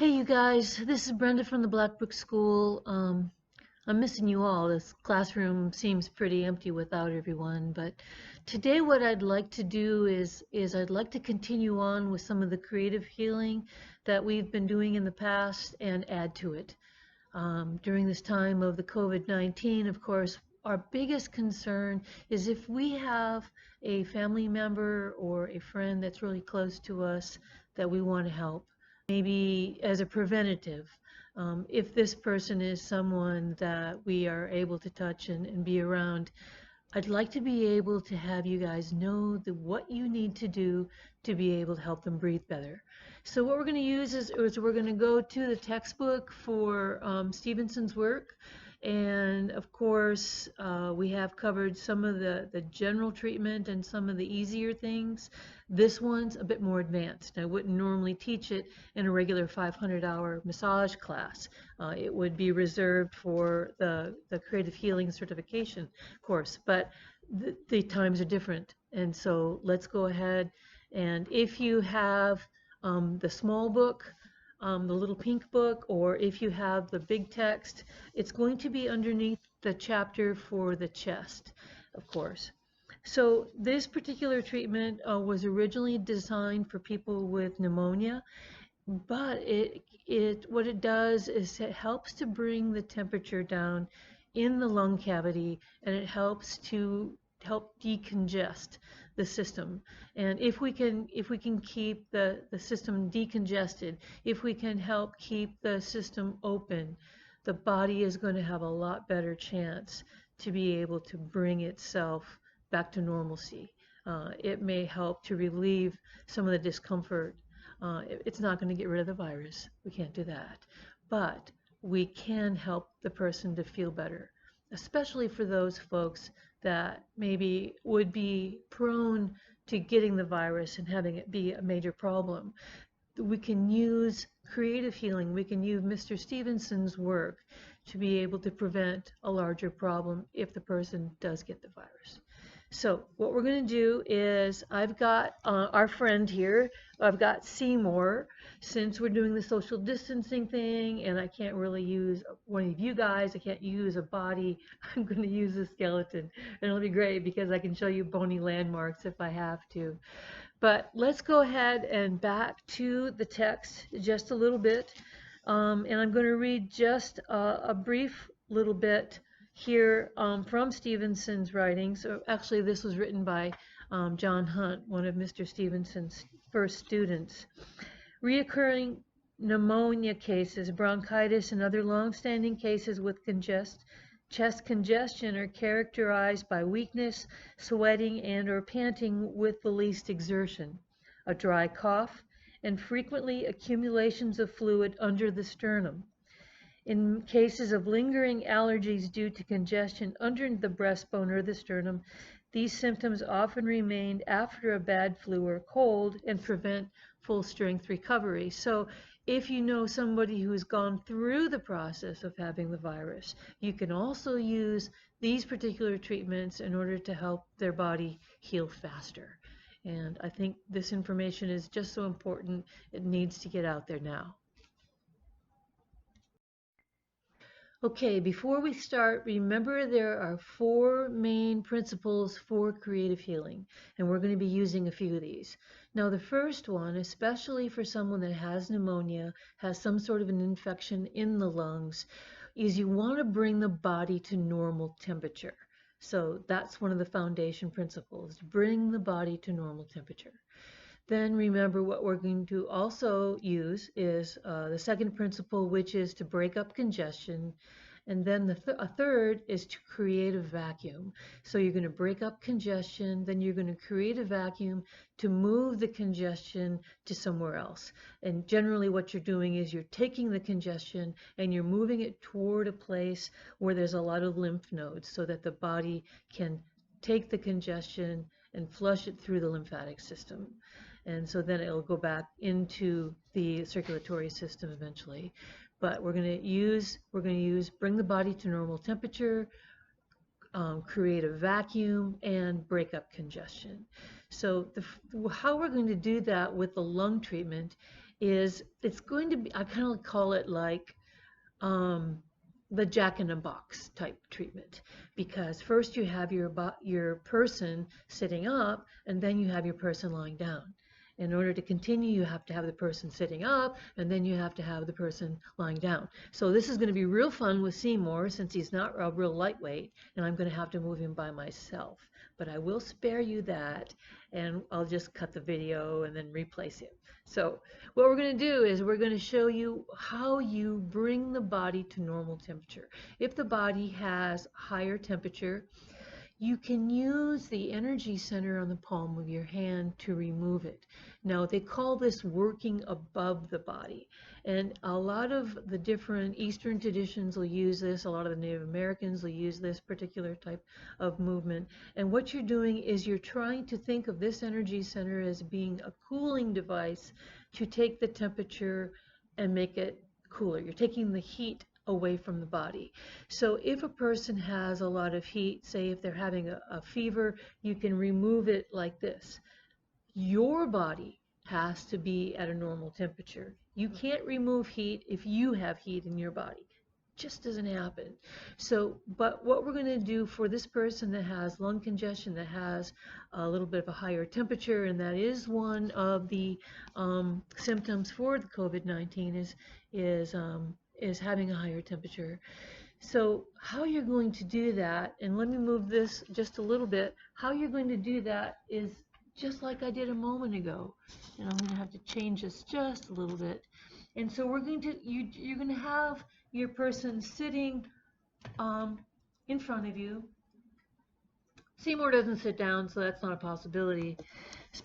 Hey you guys, this is Brenda from the Blackbrook School. I'm missing you all. This classroom seems pretty empty without everyone, but today what I'd like to do is I'd like to continue on with some of the creative healing that we've been doing in the past and add to it. During this time of the COVID-19, of course, our biggest concern is if we have a family member or a friend that's really close to us that we want to help, maybe as a preventative. If this person is someone that we are able to touch and be around, I'd like to be able to have you guys know what you need to do to be able to help them breathe better. So what we're going to use is we're going to go to the textbook for Stevenson's work. And of course, we have covered some of the general treatment and some of the easier things. This one's a bit more advanced. I wouldn't normally teach it in a regular 500-hour massage class. It would be reserved for the creative healing certification course, but the times are different. And so let's go ahead, and if you have the small book, the little pink book, or if you have the big text, it's going to be underneath the chapter for the chest, of course. So this particular treatment was originally designed for people with pneumonia, but what it does is it helps to bring the temperature down in the lung cavity, and it helps to help decongest the system. And if we can keep the system decongested, if we can help keep the system open, the body is going to have a lot better chance to be able to bring itself back to normalcy. It may help to relieve some of the discomfort. It's not going to get rid of the virus. We can't do that. But we can help the person to feel better, especially for those folks that maybe would be prone to getting the virus and having it be a major problem. We can use creative healing. We can use Mr. Stevenson's work to be able to prevent a larger problem if the person does get the virus. So what we're going to do is I've got our friend here. I've got Seymour. Since we're doing the social distancing thing and I can't really use one of you guys, I can't use a body, I'm going to use a skeleton. And it'll be great because I can show you bony landmarks if I have to. But let's go ahead and back to the text just a little bit. And I'm going to read just a brief little bit here from Stevenson's writings. Actually, this was written by John Hunt, one of Mr. Stevenson's first students. Reoccurring pneumonia cases, bronchitis, and other long-standing cases with chest congestion are characterized by weakness, sweating, and/or panting with the least exertion, a dry cough, and frequently accumulations of fluid under the sternum. In cases of lingering allergies due to congestion under the breastbone or the sternum, these symptoms often remain after a bad flu or cold and prevent full strength recovery. So if you know somebody who's gone through the process of having the virus, you can also use these particular treatments in order to help their body heal faster. And I think this information is just so important, it needs to get out there now. Okay, before we start, remember there are 4 main principles for creative healing, and we're going to be using a few of these. Now, the first one, especially for someone that has pneumonia, has some sort of an infection in the lungs, is you want to bring the body to normal temperature. So that's one of the foundation principles, bring the body to normal temperature. Then remember what we're going to also use is the second principle, which is to break up congestion. And then a third is to create a vacuum. So you're going to break up congestion, then you're going to create a vacuum to move the congestion to somewhere else. And generally what you're doing is you're taking the congestion and you're moving it toward a place where there's a lot of lymph nodes so that the body can take the congestion and flush it through the lymphatic system. And so then it'll go back into the circulatory system eventually. But we're going to use bring the body to normal temperature, create a vacuum, and break up congestion. So how we're going to do that with the lung treatment is it's going to be, I kind of call it like um, the Jack in a Box type treatment, because first you have your person sitting up, and then you have your person lying down. In order to continue, you have to have the person sitting up, and then you have to have the person lying down. So this is going to be real fun with Seymour, since he's not a real lightweight, and I'm going to have to move him by myself. But I will spare you that, and I'll just cut the video and then replace him. So what we're going to do is we're going to show you how you bring the body to normal temperature. If the body has higher temperature, you can use the energy center on the palm of your hand to remove it. Now, they call this working above the body. And a lot of the different Eastern traditions will use this. A lot of the Native Americans will use this particular type of movement. And what you're doing is you're trying to think of this energy center as being a cooling device to take the temperature and make it cooler. You're taking the heat away from the body. So if a person has a lot of heat, say if they're having a fever, you can remove it like this. Your body has to be at a normal temperature. You can't remove heat if you have heat in your body. Just doesn't happen. So, but what we're going to do for this person that has lung congestion, that has a little bit of a higher temperature, and that is one of the symptoms for the COVID-19 is having a higher temperature. So how you're going to do that, and let me move this just a little bit, how you're going to do that is just like I did a moment ago. And I'm going to have to change this just a little bit. And so we're going to, you're going to have your person sitting in front of you. Seymour doesn't sit down, so that's not a possibility.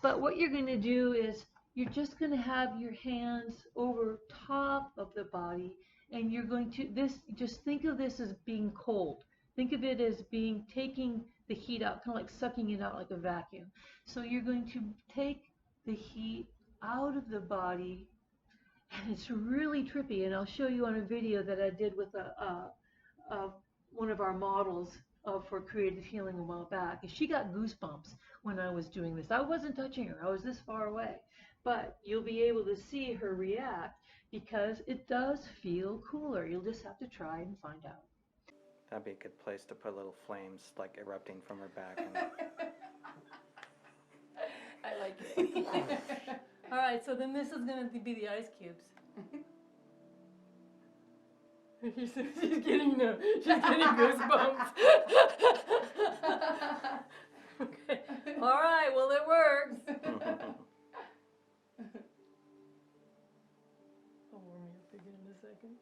But what you're going to do is you're just going to have your hands over top of the body, and you're going to just think of this as being cold. Think of it as being taking the heat out, kind of like sucking it out like a vacuum. So you're going to take the heat out of the body, and it's really trippy. And I'll show you on a video that I did with one of our models for creative healing a while back. And she got goosebumps when I was doing this. I wasn't touching her. I was this far away. But you'll be able to see her react because it does feel cooler. You'll just have to try and find out. That'd be a good place to put little flames like erupting from her back. And I like it. All right, so then this is going to be the ice cubes. She's getting goosebumps. Okay. All right, well, it works. I'll warm you up again in a second.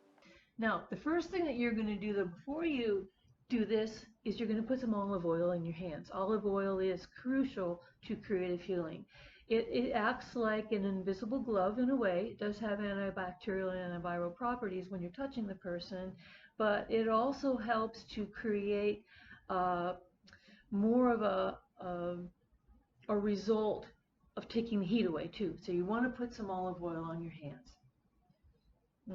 Now, the first thing that you're going to do, though, before you do this, is you're going to put some olive oil in your hands. Olive oil is crucial to creative healing. It acts like an invisible glove in a way. It does have antibacterial and antiviral properties when you're touching the person, but it also helps to create more of a result of taking the heat away too. So you want to put some olive oil on your hands.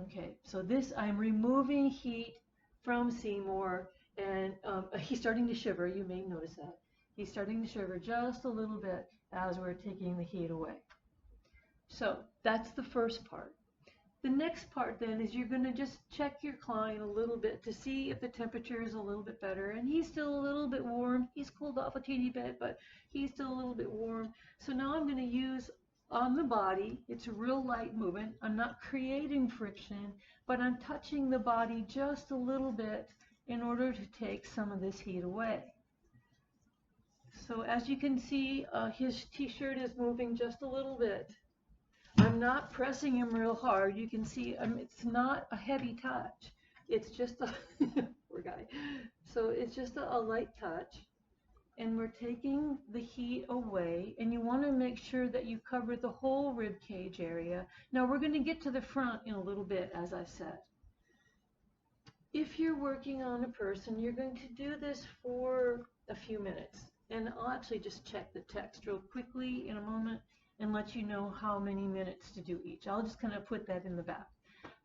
Okay, so this, I'm removing heat from Seymour, and he's starting to shiver. You may notice that. He's starting to shiver just a little bit as we're taking the heat away. So that's the first part. The next part then is you're going to just check your client a little bit to see if the temperature is a little bit better, and he's still a little bit warm. He's cooled off a teeny bit, but he's still a little bit warm. So now I'm going to use on the body, it's a real light movement. I'm not creating friction, but I'm touching the body just a little bit in order to take some of this heat away. So as you can see, his t-shirt is moving just a little bit. I'm not pressing him real hard. You can see it's not a heavy touch. It's just a poor guy. So it's just a light touch. And we're taking the heat away, and you want to make sure that you cover the whole rib cage area. Now we're going to get to the front in a little bit, as I said. If you're working on a person, you're going to do this for a few minutes. And I'll actually just check the text real quickly in a moment and let you know how many minutes to do each. I'll just kind of put that in the back.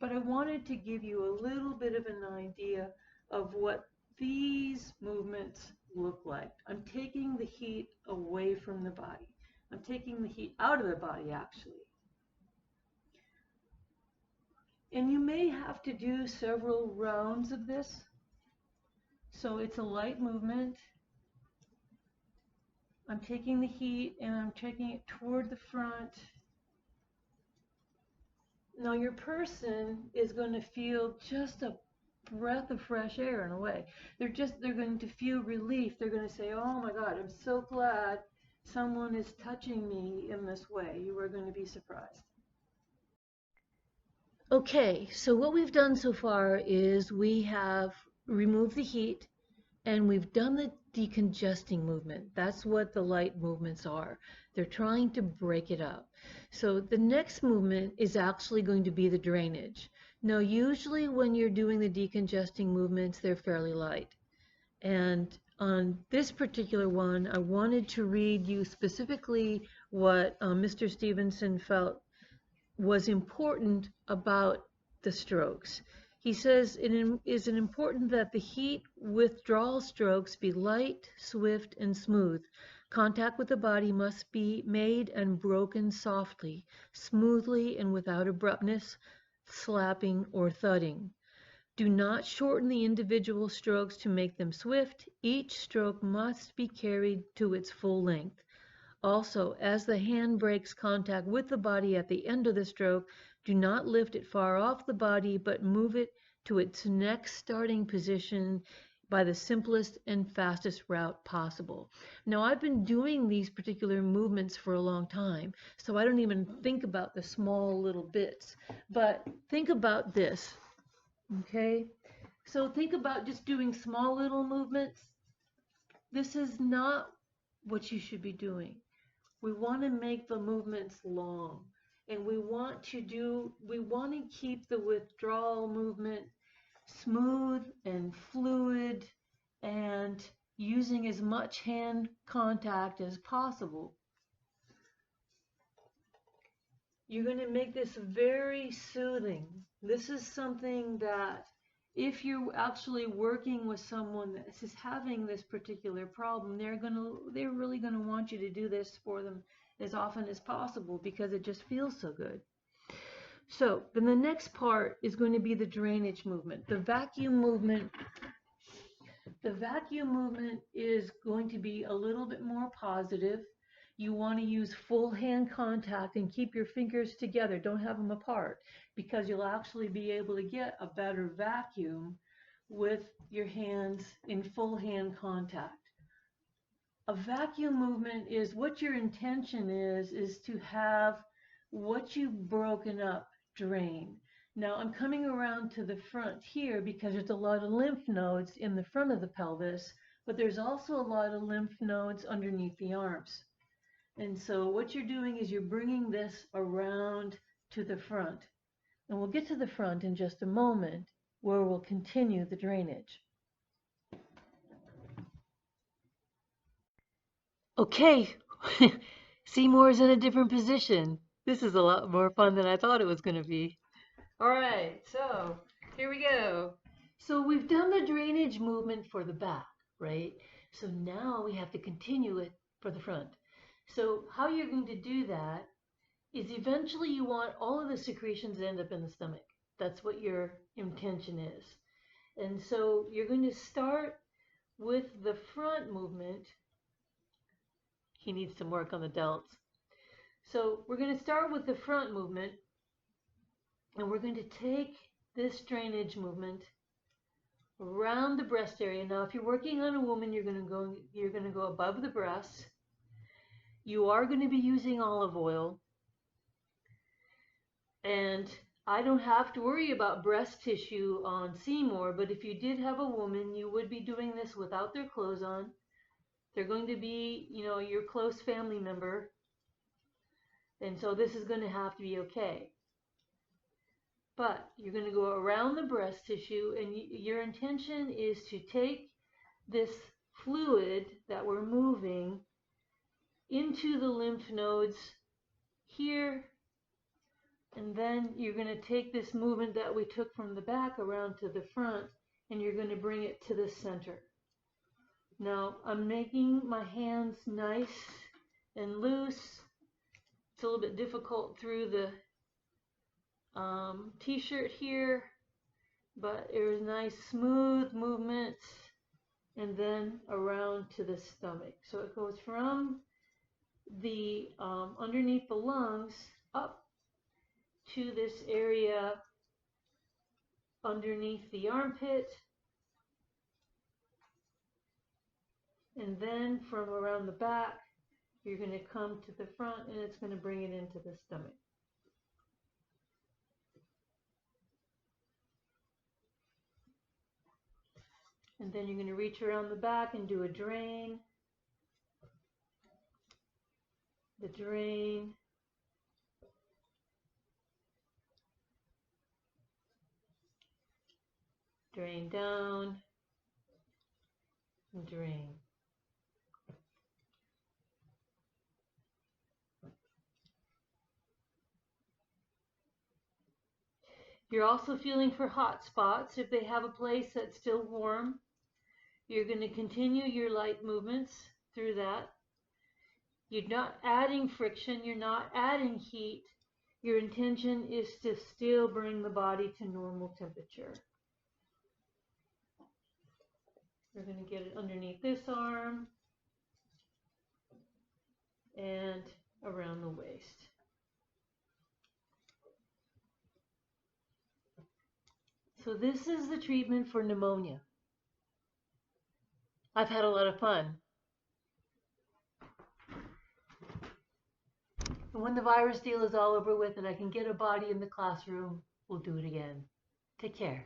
But I wanted to give you a little bit of an idea of what these movements look like. I'm taking the heat away from the body. I'm taking the heat out of the body, actually. And you may have to do several rounds of this. So it's a light movement. I'm taking the heat and I'm taking it toward the front. Now your person is going to feel just a breath of fresh air in a way. They're going to feel relief. They're going to say, "Oh my God, I'm so glad someone is touching me in this way." You are going to be surprised. Okay, so what we've done so far is we have removed the heat and we've done the decongesting movement. That's what the light movements are. They're trying to break it up. So the next movement is actually going to be the drainage. Now, usually when you're doing the decongesting movements, they're fairly light. And on this particular one, I wanted to read you specifically what Mr. Stevenson felt was important about the strokes. He says it is important that the heat withdrawal strokes be light, swift, and smooth. Contact with the body must be made and broken softly, smoothly, and without abruptness, slapping, or thudding. Do not shorten the individual strokes to make them swift. Each stroke must be carried to its full length. Also, as the hand breaks contact with the body at the end of the stroke, do not lift it far off the body, but move it to its next starting position by the simplest and fastest route possible. Now, I've been doing these particular movements for a long time, so I don't even think about the small little bits. But think about this, okay? So think about just doing small little movements. This is not what you should be doing. We want to make the movements long, and we want to keep the withdrawal movement smooth and fluid and using as much hand contact as possible. You're going to make this very soothing. This is something that if you're actually working with someone that is having this particular problem, they're really going to want you to do this for them as often as possible because it just feels so good. So then the next part is going to be the drainage movement. The vacuum movement is going to be a little bit more positive. You want to use full hand contact and keep your fingers together. Don't have them apart because you'll actually be able to get a better vacuum with your hands in full hand contact. A vacuum movement is what your intention is to have what you've broken up drain. Now I'm coming around to the front here because there's a lot of lymph nodes in the front of the pelvis, but there's also a lot of lymph nodes underneath the arms. And so what you're doing is you're bringing this around to the front. And we'll get to the front in just a moment where we'll continue the drainage. Okay, Seymour's in a different position. This is a lot more fun than I thought it was going to be. All right, so here we go. So we've done the drainage movement for the back, right? So now we have to continue it for the front. So how you're going to do that is eventually you want all of the secretions to end up in the stomach. That's what your intention is. And so you're going to start with the front movement. He needs some work on the delts. So we're going to start with the front movement, and we're going to take this drainage movement around the breast area. Now, if you're working on a woman, you're going to go above the breast. You are going to be using olive oil, and I don't have to worry about breast tissue on Seymour, but if you did have a woman, you would be doing this without their clothes on. They're going to be, your close family member, and so this is going to have to be okay. But you're going to go around the breast tissue, and your intention is to take this fluid that we're moving into the lymph nodes here, and then you're going to take this movement that we took from the back around to the front, and you're going to bring it to the center. Now I'm making my hands nice and loose. It's a little bit difficult through the t-shirt here, but there's nice smooth movements and then around to the stomach. So it goes from the underneath the lungs up to this area underneath the armpit, and then from around the back you're going to come to the front and it's going to bring it into the stomach. And then you're going to reach around the back and do a drain, the drain, drain down, and drain. You're also feeling for hot spots. If they have a place that's still warm, you're going to continue your light movements through that. You're not adding friction, you're not adding heat. Your intention is to still bring the body to normal temperature. We're going to get it underneath this arm and around the waist. So this is the treatment for pneumonia. I've had a lot of fun. And when the virus deal is all over with and I can get a body in the classroom, we'll do it again. Take care.